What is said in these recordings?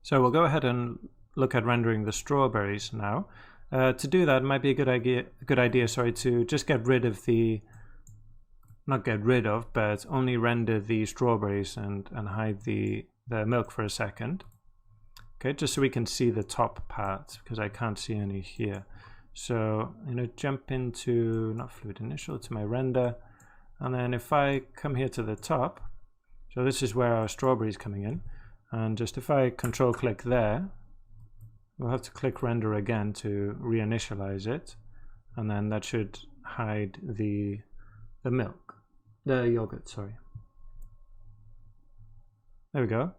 So we'll go ahead and look at rendering the strawberries now. To do that, it might be a good idea, to just get rid of not get rid of, but only render the strawberries and hide the milk for a second. Okay, just so we can see the top part, because I can't see any here. So I'm going to jump into, not fluid initial, to my render. And then if I come here to the top, so this is where our strawberry is coming in. And just if I control click there, we'll have to click render again to reinitialize it. And then that should hide the yogurt, sorry. There we go.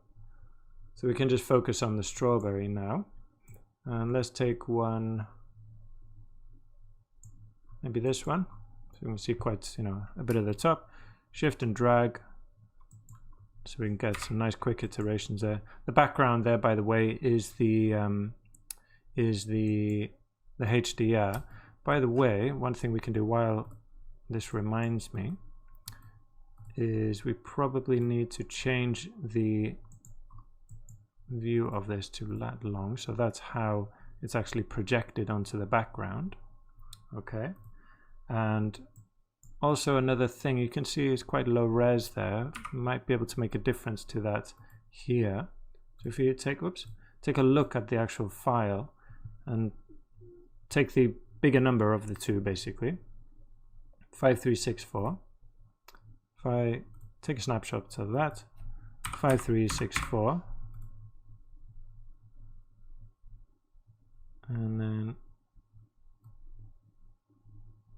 So we can just focus on the strawberry now. And let's take one, maybe this one. So we can see quite, a bit of the top. Shift and drag, so we can get some nice quick iterations there. The background there, by the way, is the HDR. By the way, one thing we can do while this reminds me is we probably need to change the view of this to lat long, so that's how it's actually projected onto the background. Okay, and also another thing you can see is quite low res there. You might be able to make a difference to that here. So if you take a look at the actual file and take the bigger number of the two, basically 5364. If I take a snapshot of that, 5364, and then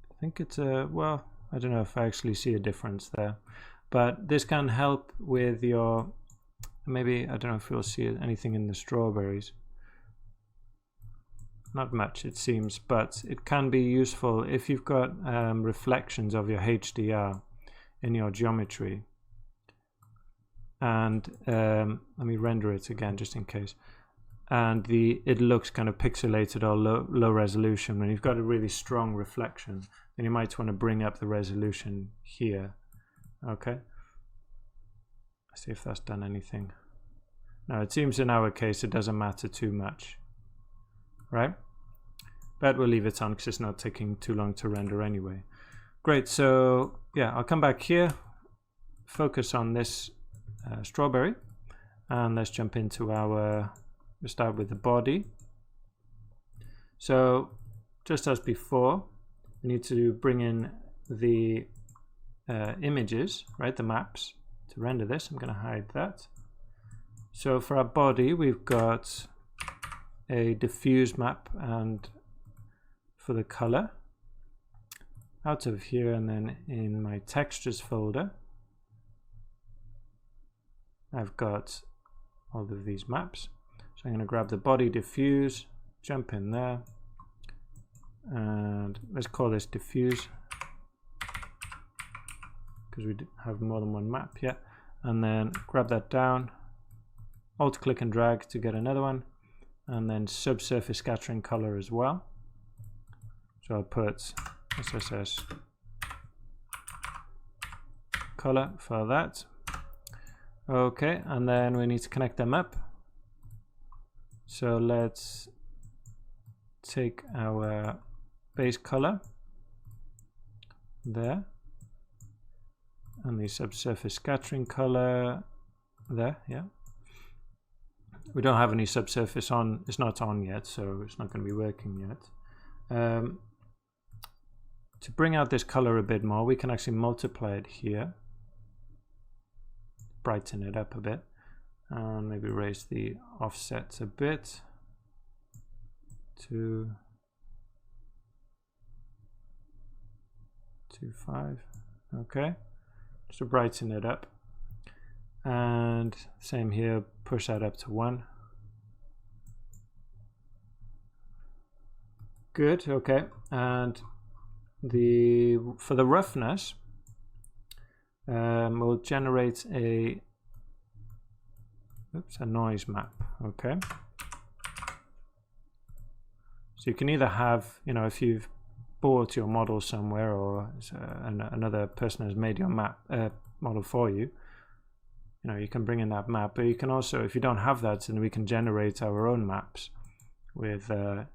I think it's well, I don't know if I actually see a difference there, but this can help with your, maybe, I don't know if you'll see anything in the strawberries. Not much, it seems, but it can be useful if you've got reflections of your HDR in your geometry. And let me render it again just in case. And it looks kind of pixelated or low resolution. When you've got a really strong reflection, then you might want to bring up the resolution here. Okay, let's see if that's done anything. Now it seems in our case it doesn't matter too much, right? But we'll leave it on because it's not taking too long to render anyway. Great, so yeah, I'll come back here, focus on this strawberry, and let's jump into our, we'll start with the body. So just as before, we need to bring in the images, right, the maps, to render this. I'm going to hide that. So for our body, we've got a diffuse map, and for the color, out of here, and then in my textures folder, I've got all of these maps. So I'm going to grab the body diffuse, jump in there, and let's call this diffuse because we have more than one map. Yeah, and then grab that down, alt click and drag to get another one, and then subsurface scattering color as well. So I'll put SSS color for that. Okay, and then we need to connect them up. So let's take our base color there, and the subsurface scattering color there. Yeah, we don't have any subsurface on, it's not on yet, so it's not going to be working yet. To bring out this color a bit more, we can actually multiply it here, brighten it up a bit, and maybe raise the offset a bit to 2.5. Okay, just to brighten it up, and same here, push that up to 1. Good. Okay, and for the roughness, we'll generate a noise map. Okay, so you can either have, if you've bought your model somewhere, or another person has made your model for you, you know, you can bring in that map, but you can also, if you don't have that, then we can generate our own maps with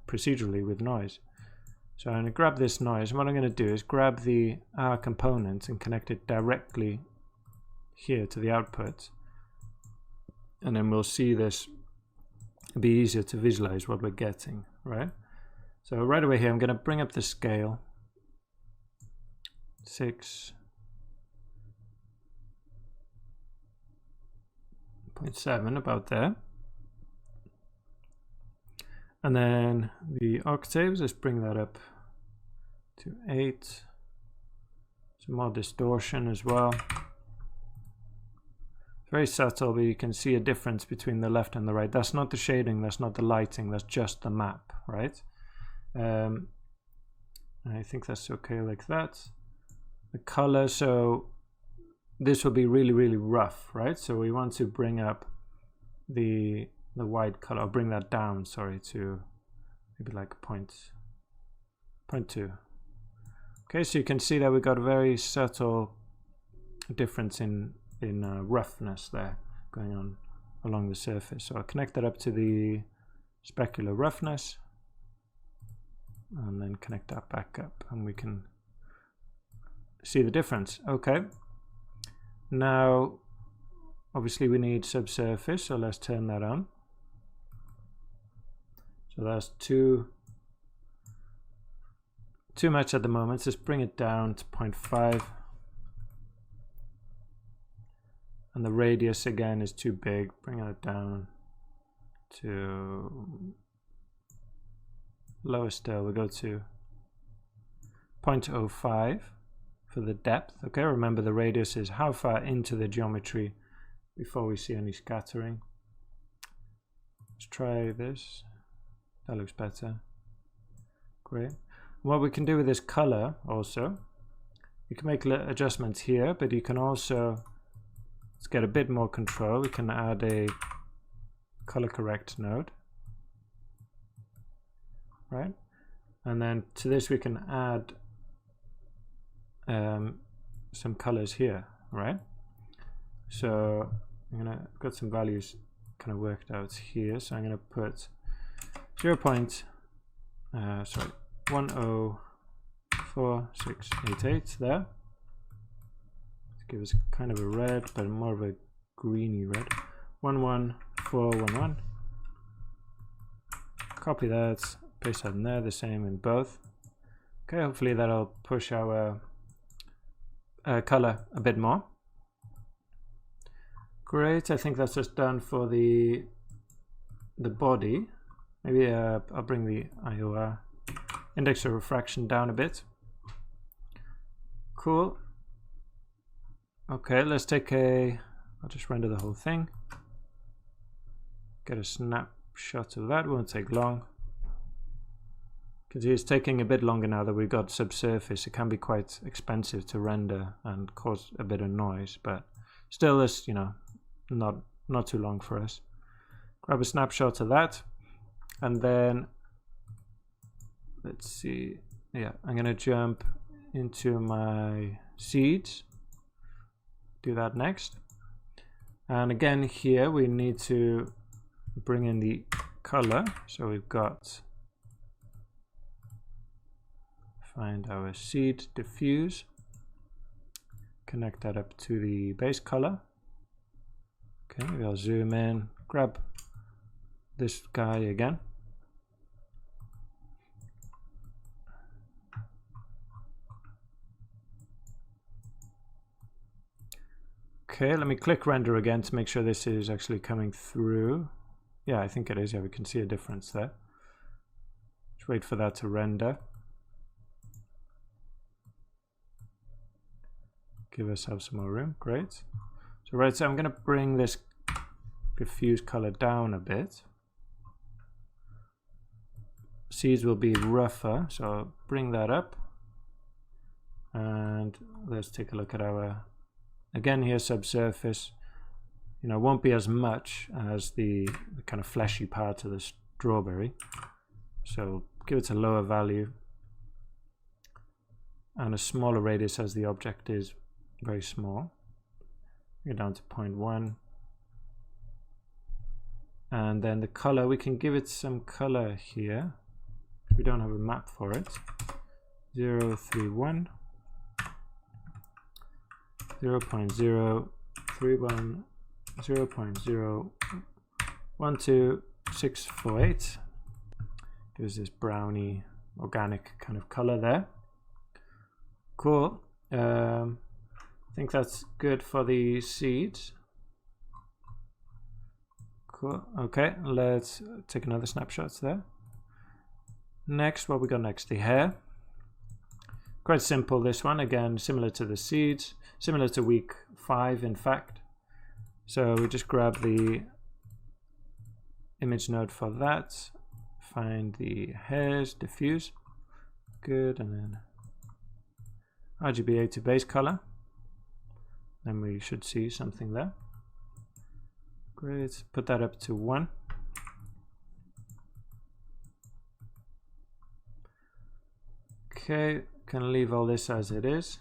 procedurally with noise. So I'm going to grab this noise, and what I'm going to do is grab the R component and connect it directly here to the output, and then we'll see this. It'll be easier to visualize what we're getting, right? So right away here, I'm going to bring up the scale, 6.7, about there. And then the octaves, let's bring that up to 8. Some more distortion as well. Very subtle, but you can see a difference between the left and the right. That's not the shading, that's not the lighting, that's just the map, right? I think that's okay like that. The color, so this will be really, really rough, right? So we want to bring up the white color, or bring that down, sorry, to maybe like 0.2. Okay, so you can see that we got a very subtle difference in roughness there going on along the surface. So I'll connect that up to the specular roughness, and then connect that back up, and we can see the difference. Okay, now obviously we need subsurface, so let's turn that on. So that's too much at the moment. Just bring it down to 0.5. And the radius again is too big. Bring it down to lower still. We'll go to 0.05 for the depth. Okay, remember the radius is how far into the geometry before we see any scattering. Let's try this. That looks better. Great. What we can do with this color also, you can make adjustments here, but you can also, let's get a bit more control. We can add a color correct node, right? And then to this we can add some colors here, right? So I've got some values kind of worked out here. So I'm going to put 104688 there. To give us kind of a red, but more of a greeny red. 11411. Copy that, paste that in there, the same in both. Okay, hopefully that'll push our color a bit more. Great, I think that's just done for the body. Maybe I'll bring the IOR, index of refraction, down a bit. Cool. Okay, let's take I'll just render the whole thing. Get a snapshot of that, won't take long. Because it's taking a bit longer now that we've got subsurface. It can be quite expensive to render and cause a bit of noise, but still it's, you know, not too long for us. Grab a snapshot of that. And then let's see, yeah, I'm going to jump into my seeds, do that next. And again here we need to bring in the color. So we've got, find our seed diffuse, connect that up to the base color. Okay, maybe I'll zoom in, grab this guy again. Okay, let me click render again to make sure this is actually coming through. Yeah, I think it is. Yeah, we can see a difference there. Just wait for that to render. Give ourselves some more room. Great. So right, so I'm going to bring this diffuse color down a bit. Seeds will be rougher, so I'll bring that up. And let's take a look at our, again here, subsurface. You know, won't be as much as the kind of fleshy part of the strawberry. So give it a lower value and a smaller radius as the object is very small. Go down to 0.1. And then the color, we can give it some color here. We don't have a map for it. 031, 0.031, 0.012648. Gives this browny organic kind of color there. Cool. I think that's good for the seeds. Cool. Okay, let's take another snapshot there. Next, what we got next? The hair. Quite simple, this one. Again, similar to the seeds, similar to week 5, in fact. So we just grab the image node for that. Find the hairs, diffuse. Good, and then RGBA to base color. Then we should see something there. Great, put that up to 1. Okay, can leave all this as it is.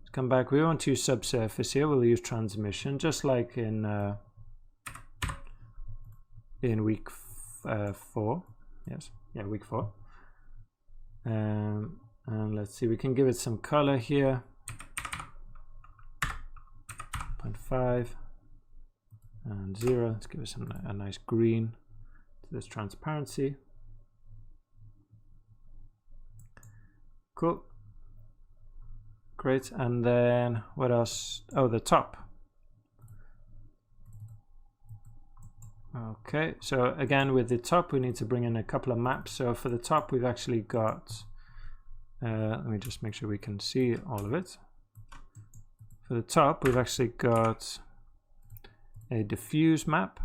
Let's come back. We want to use subsurface here. We'll use transmission, just like in week 4. Yes, yeah, week 4. And let's see, we can give it some color here. 0.5 and 0. Let's give it a nice green to this transparency. Cool. Great. And then what else? Oh, the top. Okay, so again with the top we need to bring in a couple of maps. So for the top we've actually got, let me just make sure we can see all of it. For the top we've actually got a diffuse map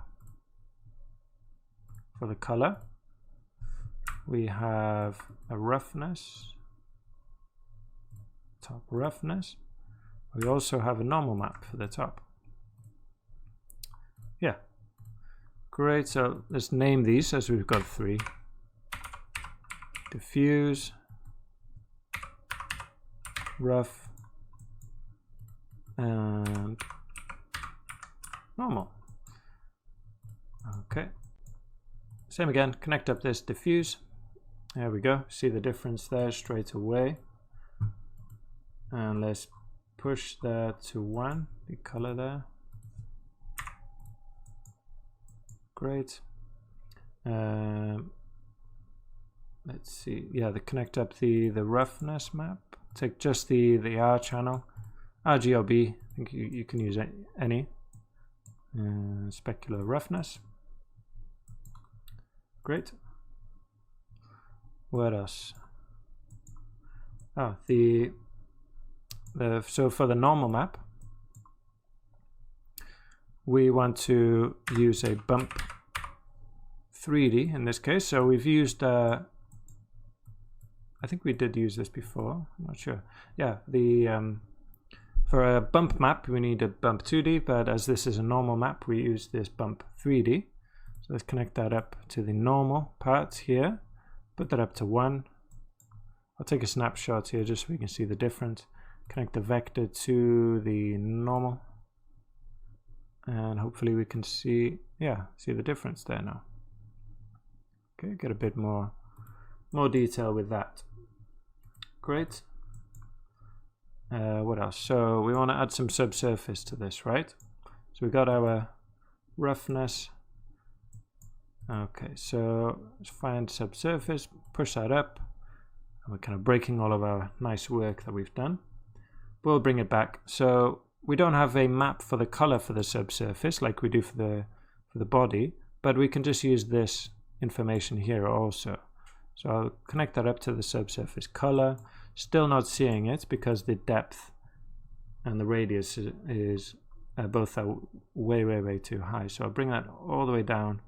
for the color. We have a roughness, top roughness. We also have a normal map for the top. Yeah. Great, so let's name these as we've got 3. Diffuse, rough, and normal. Okay. Same again, connect up this diffuse. There we go, see the difference there straight away. And let's push that to 1, the color there. Great. Let's see. Yeah, connect up the roughness map. Take just the R channel, RGB. I think you can use any. Specular roughness. Great. What else? Oh, so for the normal map, we want to use a bump 3D in this case. So we've used, I think we did use this before, I'm not sure. Yeah, for a bump map we need a bump 2D, but as this is a normal map we use this bump 3D. So let's connect that up to the normal part here, put that up to 1. I'll take a snapshot here just so we can see the difference. Connect the vector to the normal. And hopefully we can see, yeah, see the difference there now. Okay, get a bit more detail with that. Great. What else? So we want to add some subsurface to this, right? So we got our roughness. Okay, so let's find subsurface, push that up. And we're kind of breaking all of our nice work that we've done. We'll bring it back. So we don't have a map for the color for the subsurface like we do for the body, but we can just use this information here also. So I'll connect that up to the subsurface color. Still not seeing it because the depth and the radius is both are way too high. So I'll bring that all the way down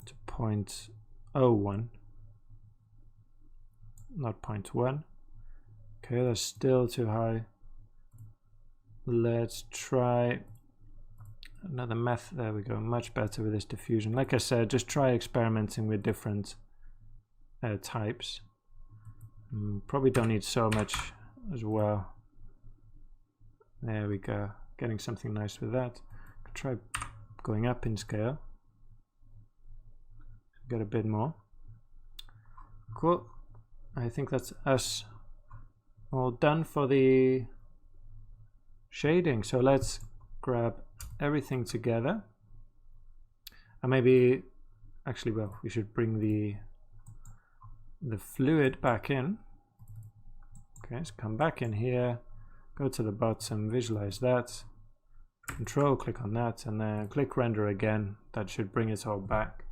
to 0.01, not 0.1. Okay, that's still too high. Let's try another method. There we go, much better with this diffusion. Like I said, just try experimenting with different types. Probably don't need so much as well. There we go, getting something nice with that. Try going up in scale. get a bit more. Cool. I think that's us all done for the shading. So let's grab everything together. And maybe, actually, well, we should bring the fluid back in. Okay, so come back in here, go to the bottom, visualize that, control, click on that, and then click render again. That should bring it all back.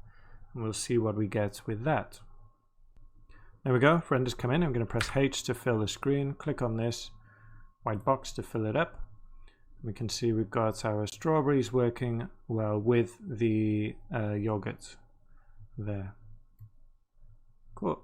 And we'll see what we get with that. There we go, render's come in. I'm going to press H to fill the screen, click on this white box to fill it up. We can see we've got our strawberries working well with the yogurt there. Cool.